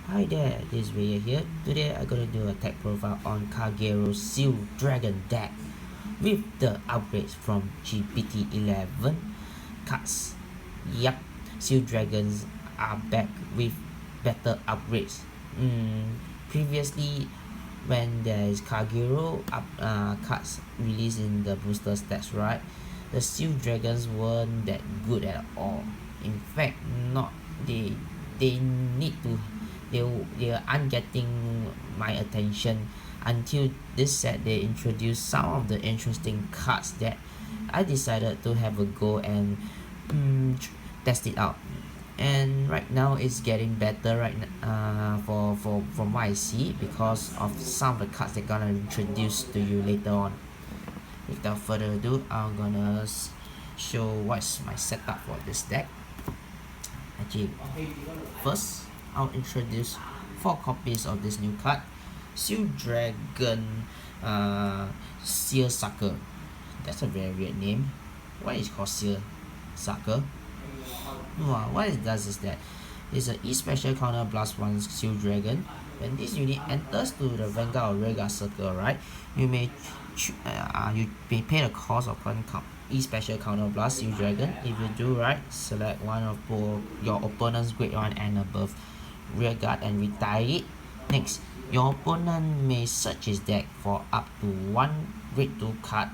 Hi there, this is Ray here. Today I'm gonna do a tech profile on Kagero Seal Dragon deck with the upgrades from gbt11 cards. Yup, Seal Dragons are back with better upgrades. Previously, when there is Kagero cards released in the booster stats, right, the Seal Dragons weren't that good at all. In fact, not they need to they aren't getting my attention until this set they introduced some of the interesting cards that I decided to have a go and test it out. And right now it's getting better for from what I see because of some of the cards they're gonna introduce to you later on. Without further ado, I'm gonna show what's my setup for this deck. Actually, first I'll introduce 4 copies of this new card, Seal Dragon Seer Sucker. That's a very weird name. Why is it called Seer Sucker? What it does is that it's an E special counter plus 1 Seal Dragon. When this unit enters to the Vanguard or Rearguard circle, right, you may pay the cost of 1 E special counter plus Seal Dragon. If you do right, select one of your opponent's grade 1 and above Rearguard and retire it. Next, your opponent may search his deck for up to 1 grade 2 card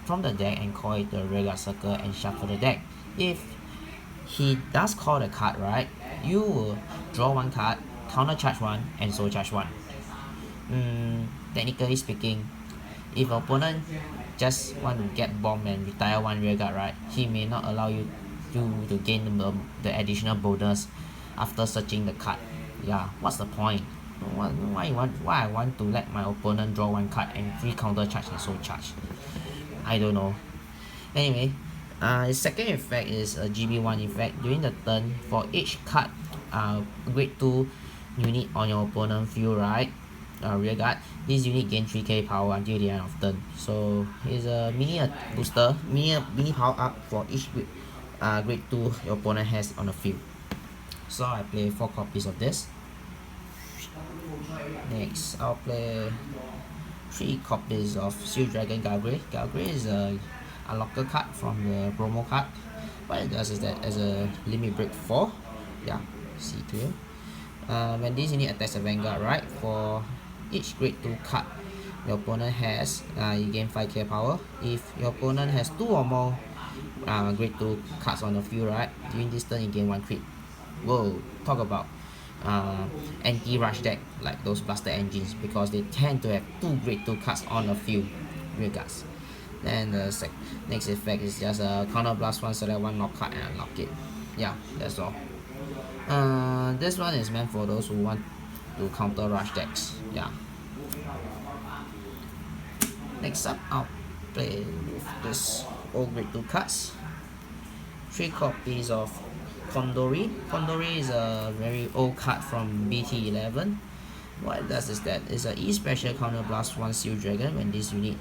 from the deck and call it the Rearguard circle and shuffle the deck. If he does call the card, right, you will draw 1 card, counter charge 1 and soul charge 1. Technically speaking, if opponent just want to get bomb and retire 1 Rearguard, right, he may not allow you to gain the additional bonus after searching the card. Yeah, what's the point? Why I want to let my opponent draw 1 card and free counter charge and soul charge? I don't know. Anyway, his second effect is a GB1 effect. During the turn, for each card grade 2 unit on your opponent field, right, Rearguard, this unit gain 3k power until the end of turn. So it's a mini booster, mini power up for each grade 2 your opponent has on the field. So I play 4 copies of this. Next, I'll play 3 copies of Seal Dragon Galgray. Galgray is a unlocker card from the promo card. What it does is that as a limit break 4, yeah, see clear. When this unit attacks a Vanguard, right, for each grade 2 card your opponent has, you gain 5k power. If your opponent has 2 or more grade 2 cards on the field, right, during this turn you gain 1 crit. Whoa, talk about anti-rush deck like those blaster engines, because they tend to have 2 grade 2 cards on the field, Rearguards. Then the next effect is just a counter blast 1, select 1 knock card and unlock it. Yeah, that's all. This one is meant for those who want to counter rush decks. Yeah. Next up, I'll play with this old grade 2 cards. 3 copies of Condori. Condori is a very old card from BT11. What it does is that it's an E special counter blast 1 Seal Dragon. When this unit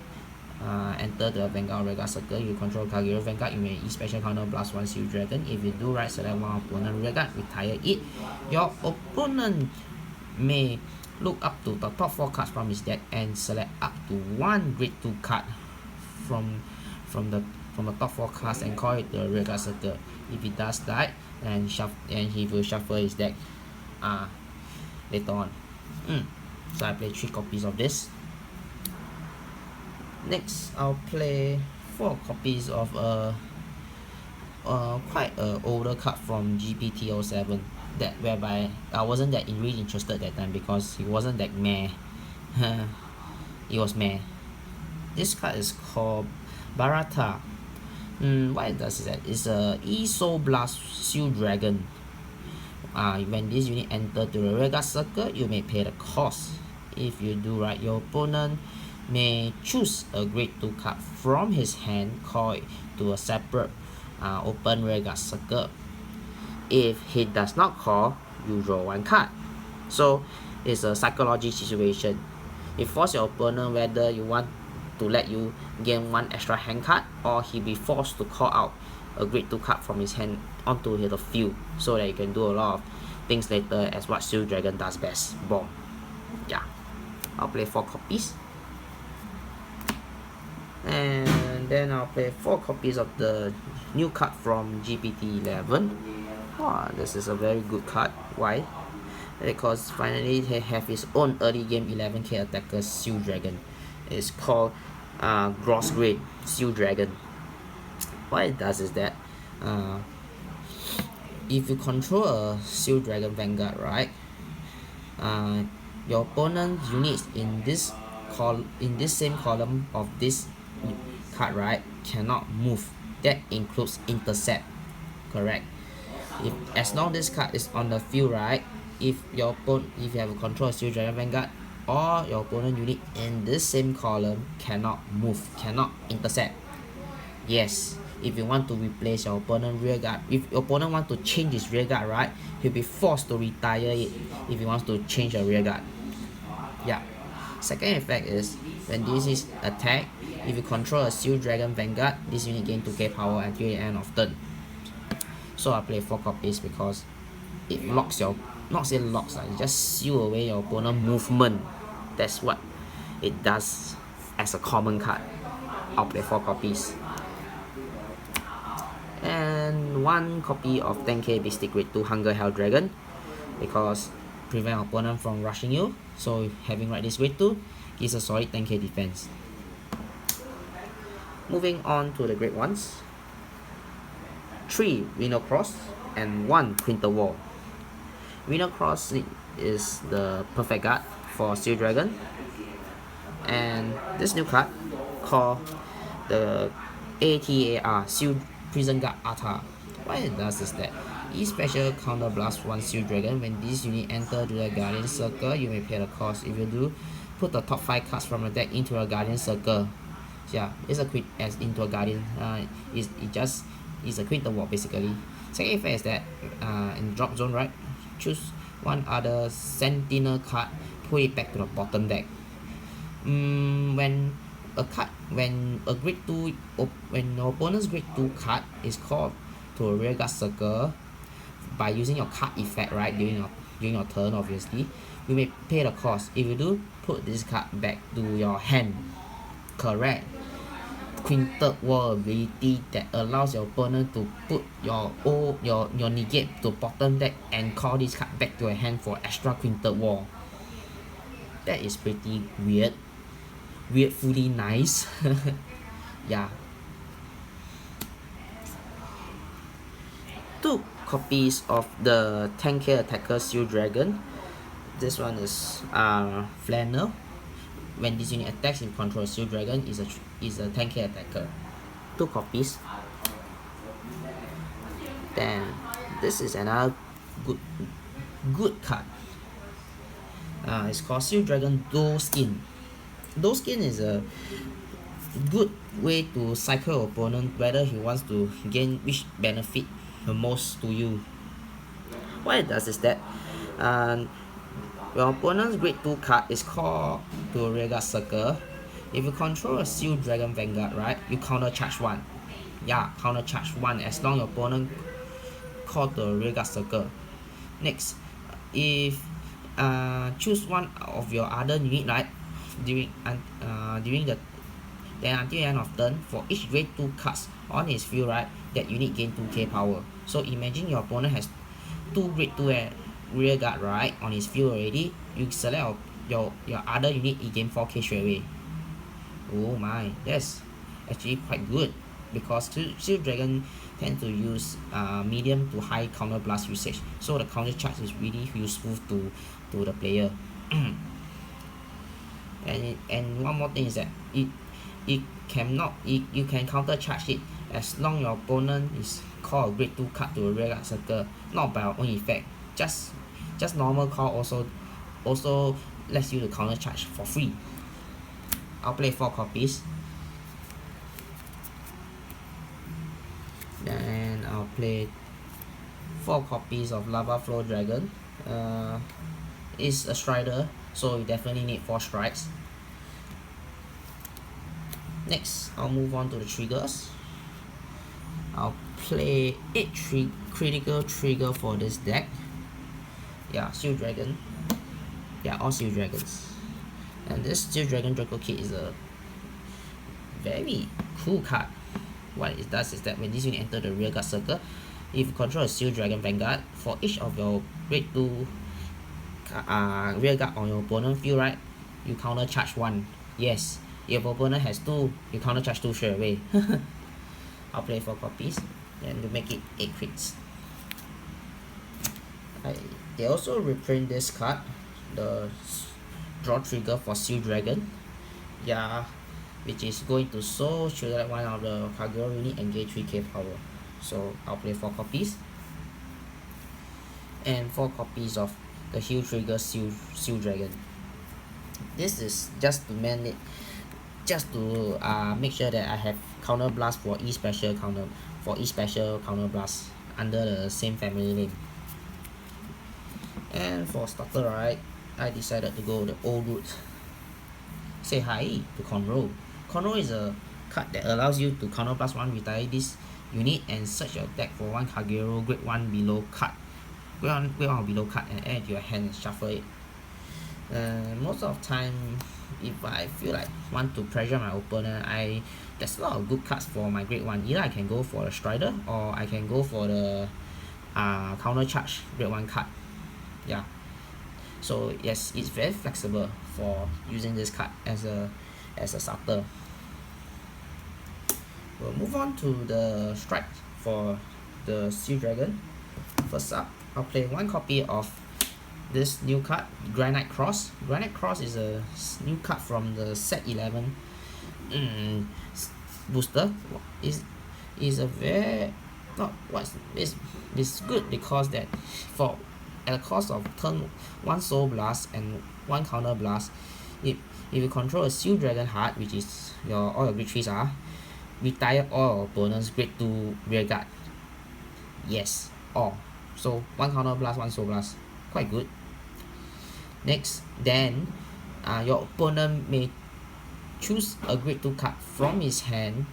enter the Vanguard Rearguard circle, you control Kagero Vanguard, you may E special counter blast 1 Seal Dragon. If you do right, select 1 opponent Rearguard, retire it. Your opponent may look up to the top 4 cards from his deck and select up to 1 grade 2 card from the top 4 cards and call it the Rearguard circle. If he does that, and he will shuffle his deck later on. So I play 3 copies of this. Next, I'll play 4 copies of quite a older card from gbt11, that whereby I wasn't that really interested that time because it wasn't that meh. It was meh. This card is called Barata. What it does is that it's a E-Soul Blast Seal Dragon. When this unit enters to the Rearguard circle, you may pay the cost. If you do right, your opponent may choose a grade 2 card from his hand, call it to a separate open Rearguard circle. If he does not call, you draw 1 card. So it's a psychology situation. It forces your opponent whether you want to let you gain 1 extra hand card, or he be forced to call out a grade 2 card from his hand onto the field so that you can do a lot of things later as what Shield Dragon does best, bomb. Yeah, I'll play 4 copies. And then I'll play 4 copies of the new card from gbt11. Wow, this is a very good card. Why? Because finally he have his own early game 11k attacker Shield Dragon. It's called Gross Grade Shield Dragon. What it does is that if you control a Shield Dragon Vanguard, right, your opponent's units in this same column of this card, right, cannot move. That includes intercept, correct? As long this card is on the field, right, if you have a control of Shield Dragon Vanguard, or your opponent unit in this same column cannot move, cannot intercept. Yes, if you want to replace your opponent rear guard, if your opponent want to change his rear guard, right, he'll be forced to retire it if he wants to change a rear guard. Yeah. Second effect is when this is attack, if you control a Shield Dragon Vanguard, this unit gain 2k power until the end of turn. So I play 4 copies because it locks your, not say locks, it just seal away your opponent movement. That's what it does as a common card. I'll play 4 copies. And 1 copy of 10k Beastic Grade 2 Hunger Hell Dragon, because prevent opponent from rushing you. So having right this grade 2 gives a solid 10k defense. Moving on to the grade 1s. 3 Rhino Cross and 1 Quinter Wall. Rhino Cross is the perfect guard for Shield Dragon, and this new card called the ATAR Shield Prison Guard Atar. What it does is that each special counter blast 1 Shield Dragon. When this unit enter to the Guardian Circle, you may pay the cost. If you do, put the top 5 cards from the deck into a Guardian Circle. So yeah, it's a quick as into a Guardian. It's a Quinter Wall basically. Second effect is that in drop zone, right, choose 1 other Sentinel card, put it back to the bottom deck. When your opponent's grade 2 card is called to a rear guard circle by using your card effect, right, during your turn, obviously, you may pay the cost. If you do, put this card back to your hand. Correct. Quinter Wall ability that allows your opponent to put your negate to bottom deck and call this card back to your hand for extra Quinter Wall. That is pretty weird. Weirdfully nice. Yeah. 2 copies of the 10k attacker Shield Dragon. This one is Flannel. When this unit attacks in control Shield Dragon, is a 10k attacker. 2 copies. Then this is another good card. It's called Shield Dragon Dual Skin. Dual Skin is a good way to cycle your opponent whether he wants to gain which benefit the most to you. What it does is that your opponent's grade 2 card is called to a rear guard circle. If you control a Shield Dragon Vanguard, right, you counter charge 1. Yeah, counter charge 1 as long your opponent called to a rear guard circle. Next, if choose 1 of your other unit, right, until the end of turn, for each grade 2 cards on his field, right, that unit gain 2k power. So imagine your opponent has 2 grade 2 rear guard, right, on his field already. You select your other unit, he gain 4k straight away. Oh my, that's actually quite good, because Shield Dragon tend to use medium to high counter blast usage, so the counter charge is really useful to the player. And one more thing is that you can counter charge it as long your opponent is call a grade 2 card to a rear guard circle, not by your own effect. Just normal call also lets you to counter charge for free. I'll play 4 copies. Then I'll play 4 copies of Lava Flow Dragon. It's a Strider, so you definitely need 4 strikes. Next, I'll move on to the triggers. I'll play 8 critical trigger for this deck. Yeah, Steel Dragon. Yeah, all Steel Dragons. And this Steel Dragon Draco kit is a very cool card. What it does is that when this unit enter the rearguard circle, if you control a Steel Dragon Vanguard, for each of your grade 2 rearguard on your opponent field, right, you counter charge 1. Yes, if your opponent has 2, you counter charge 2 straight away. I'll play 4 copies and to make it 8 crits. They also reprint this card, the draw trigger for Steel Dragon. Yeah, which is going to select one of the Kagero unit and gain 3k power. So I'll play 4 copies. And 4 copies of the heal trigger Steel Dragon. This is just to make sure that I have counter blast for each special counter blast under the same family name. And for starter, right, I decided to go the old route. Say hi to Conroe. Conroe is a card that allows you to counter plus 1 retire this unit and search your deck for 1 Kagero grade 1 below card. Grade 1 or below card and add to your hand and shuffle it. Most of the time, if I feel like want to pressure my opponent, there's a lot of good cards for my grade 1. Either I can go for the Strider or I can go for the counter charge grade 1 card. Yeah, so yes, it's very flexible for using this card as a starter. We'll move on to the strike for the Steel Dragon. First up, I'll play 1 copy of this new card, Granite Cross. Granite Cross is a new card from the set 11 booster. Is a very it's good because that for at the cost of turn 1 Soul Blast and 1 Counter Blast, if you control a Steel Dragon Heart, which is all your grade 3s are, retire all your opponent's grade 2 rearguard. Yes, all. So 1 Counter Blast, 1 Soul Blast. Quite good. Next, then your opponent may choose a grade 2 card from his hand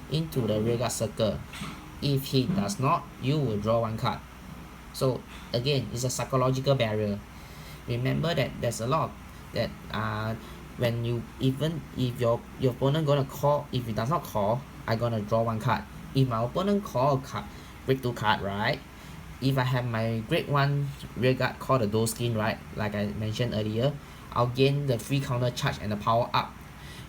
into the rearguard circle. If he does not, you will draw 1 card. So again, it's a psychological barrier. Remember that there's a lot that when you, even if your opponent gonna call, if he does not call, I gonna draw 1 card. If my opponent call a card, grade 2 card, right, if I have my grade 1 rearguard called the Doe Skin, right, like I mentioned earlier, I'll gain the free counter charge and the power up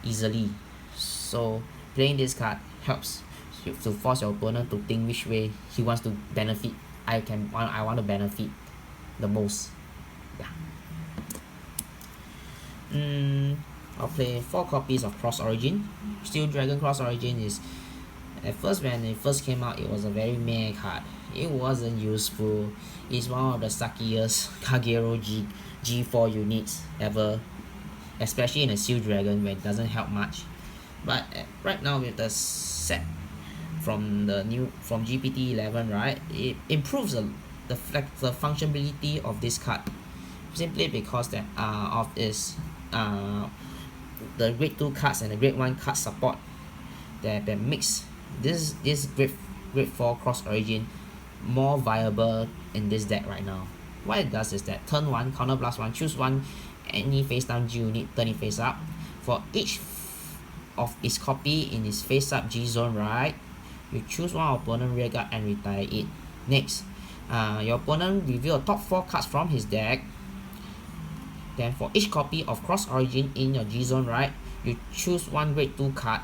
easily. So playing this card helps to force your opponent to think which way he wants to benefit. I want to benefit the most. Yeah. I'll play 4 copies of Cross Origin. Steel Dragon Cross Origin is, at first when it first came out, it was a very meh card. It wasn't useful. It's one of the suckiest Kagero G4 units ever, especially in a Steel Dragon where it doesn't help much. But right now with the set from gbt11, right, it improves the functionality of this card, simply because that of its the grade 2 cards and the grade 1 card support that makes this grade 4 Cross Origin more viable in this deck right now. What it does is that turn 1, counter blast 1, choose 1 any face down G unit, turn it face up. For each of its copy in its face up G zone, right, you choose 1 opponent rearguard and retire it. Next, your opponent reveal top 4 cards from his deck. Then for each copy of Cross Origin in your G zone, right, you choose 1 grade 2 card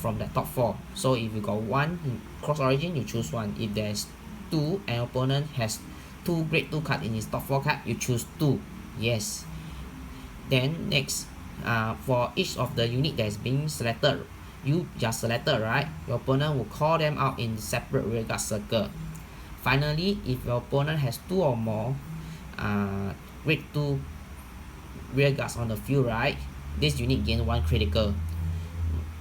from that top 4. So if you got 1 Cross Origin, you choose 1. If there's 2 and opponent has 2 grade 2 card in his top 4 card, you choose 2. Yes. Then next, for each of the unit that is being selected, you just selected, right, your opponent will call them out in separate rearguard circle. Finally, if your opponent has 2 or more grade 2 rearguards on the field, right, this unit gain 1 critical.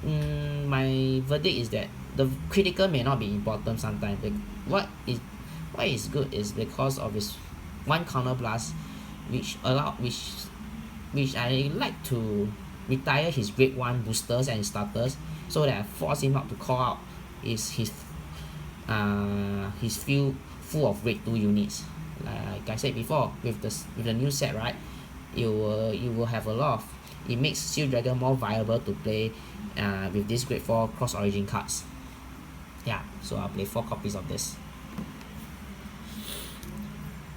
My verdict is that the critical may not be important sometimes. What is good is because of its 1 counter blast, which I like to retire his grade 1 boosters and starters, so that I force him out to call out his field full of grade 2 units. like I said before, with the new set, right, you will have a lot of, it makes Steel Dragon more viable to play with this grade 4 cross origin cards. Yeah, so I'll play 4 copies of this.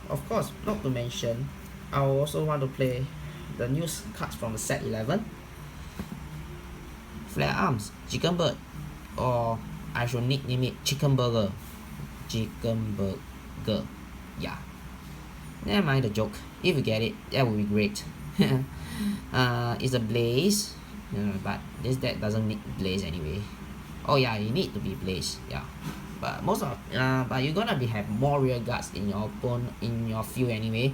Of course, not to mention, I also want to play the new cards from the set 11. Flare Arms, Chicken Bird, or I should nickname it Chicken Burger. Chicken Burger. Yeah. Never mind the joke. If you get it, that would be great. It's a Blaze, but this deck doesn't need Blaze anyway. Oh yeah, you need to be Blaze. Yeah. But but you're gonna have more rear guards in your in your field anyway.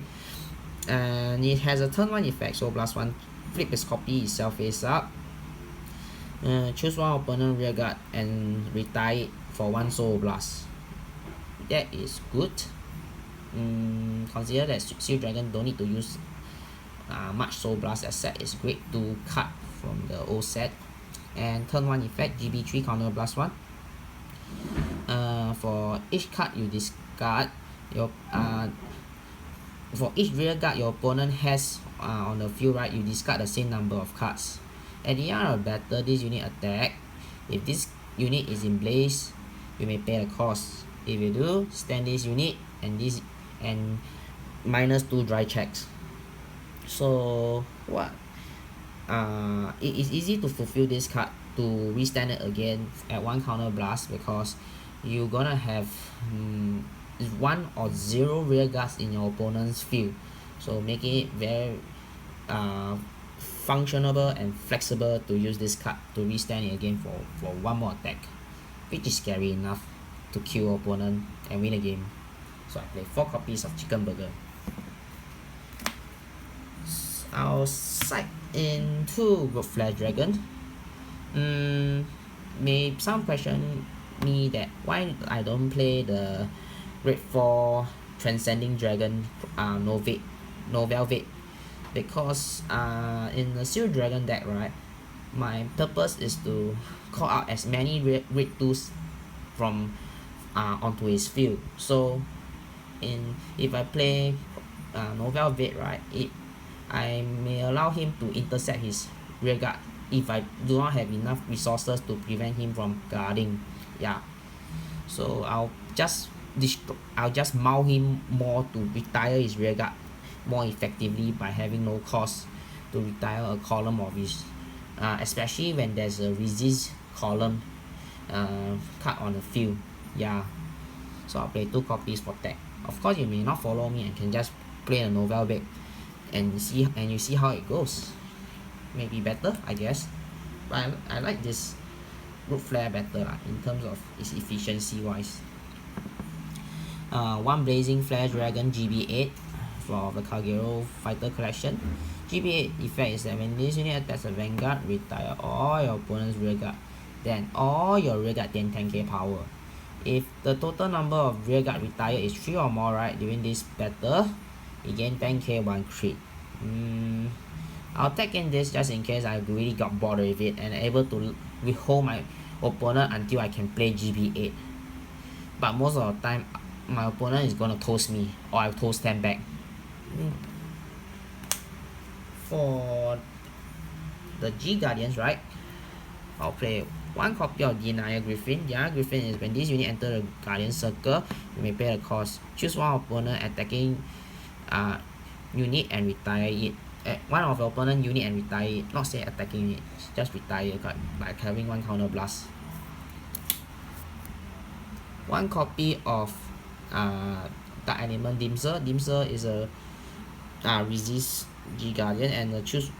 And it has a turn 1 effect, so +1, flip its copy itself face up. Choose one opponent rear guard and retire it for 1 Soul Blast. That is good. Consider that Steel Dragon don't need to use much Soul Blast, as set is great to cut from the old set. And turn 1 effect, GB3 counter +1. For each card you discard, your for each rear guard your opponent has on the field, right, you discard the same number of cards. At the end of battle, this unit attack. If this unit is in Blaze, you may pay the cost. If you do, stand this unit and -2 dry checks. So what? It is easy to fulfill this card to restand it again at 1 counter blast, because you're gonna have 1 or 0 rear guards in your opponent's field, so making it very functionable and flexible to use this card to restand it again for 1 more attack, which is scary enough to kill opponent and win a game. So I play 4 copies of Chicken Burger. I'll side into Rogue Flare Dragon. Some question me that why I don't play the grade 4 Transcending Dragon Novel Vet, because in the Steel Dragon deck, right, my purpose is to call out as many grade 2s from onto his field. So if I play Novel Vet, right, I may allow him to intercept his rear guard if I do not have enough resources to prevent him from guarding. Yeah, so I'll just maul him more to retire his rear guard more effectively by having no cost to retire a column of his, especially when there's a resist column card on the field. Yeah, so I'll play 2 copies for tech. Of course, you may not follow me and can just play a Novel Vet and you see how it goes. Maybe better, I guess, but I like this Rogue Flare better in terms of its efficiency wise. 1 Blazing Flare Dragon GB8 for the Kagero Fighter Collection. GB8 effect is that when this unit attacks a Vanguard, retire all your opponent's rear guard, then all your rear guard gain 10k power. If the total number of rear guard retire is 3 or more, right, during this battle, you gain 10k 1 crit. I'll take in this just in case I really got bored with it and able to withhold my opponent until I can play GB8. But most of the time, my opponent is gonna toast me, or I'll toast them back. For the G Guardians, right, I'll play 1 copy of Denial Griffin. Denial Griffin is when this unit enters the Guardian Circle, you may pay the cost. Choose 1 opponent attacking unit and retire it. One of the opponent unit and retire it. Not say attacking it, just retire it by having 1 counter blast. 1 copy of Dark Element Dimser. Dimser is a resist G Guardian, and choose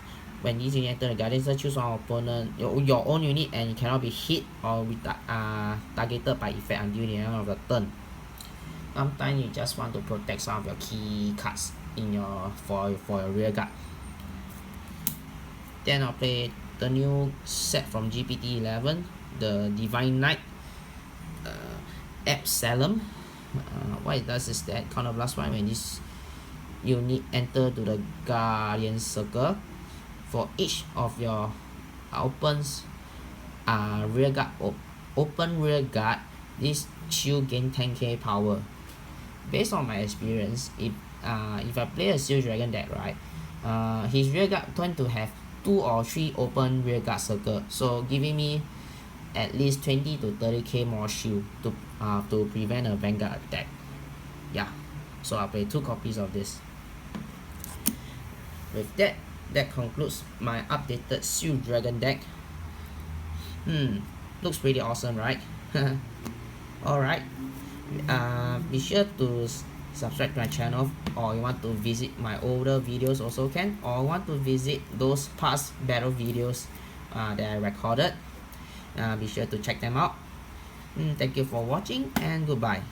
when this unit enter the Guardian Circle, choose 1 opponent, your own unit, and it cannot be hit or targeted by effect until the end of the turn. Sometimes you just want to protect some of your key cards in your for your rear guard. Then I'll play the new set from GPT11, the Divine Knight, Absalom. What it does is that counter blast 1 when this unit enter to the Guardian Circle. For each of your opens rear guard open rear guard, this shield gain 10k power. based on my experience, if I play a Steel Dragon deck, right, his rear guard tend to have 2 or 3 open rear guard circle, so giving me at least 20 to 30k more shield to prevent a Vanguard attack. Yeah, so I'll play 2 copies of this. With that, that concludes my updated Steel Dragon deck. Looks pretty awesome, right? Alright, be sure to subscribe to my channel, or you want to visit my older videos also can, or want to visit those past battle videos that I recorded. Be sure to check them out. Thank you for watching, and goodbye.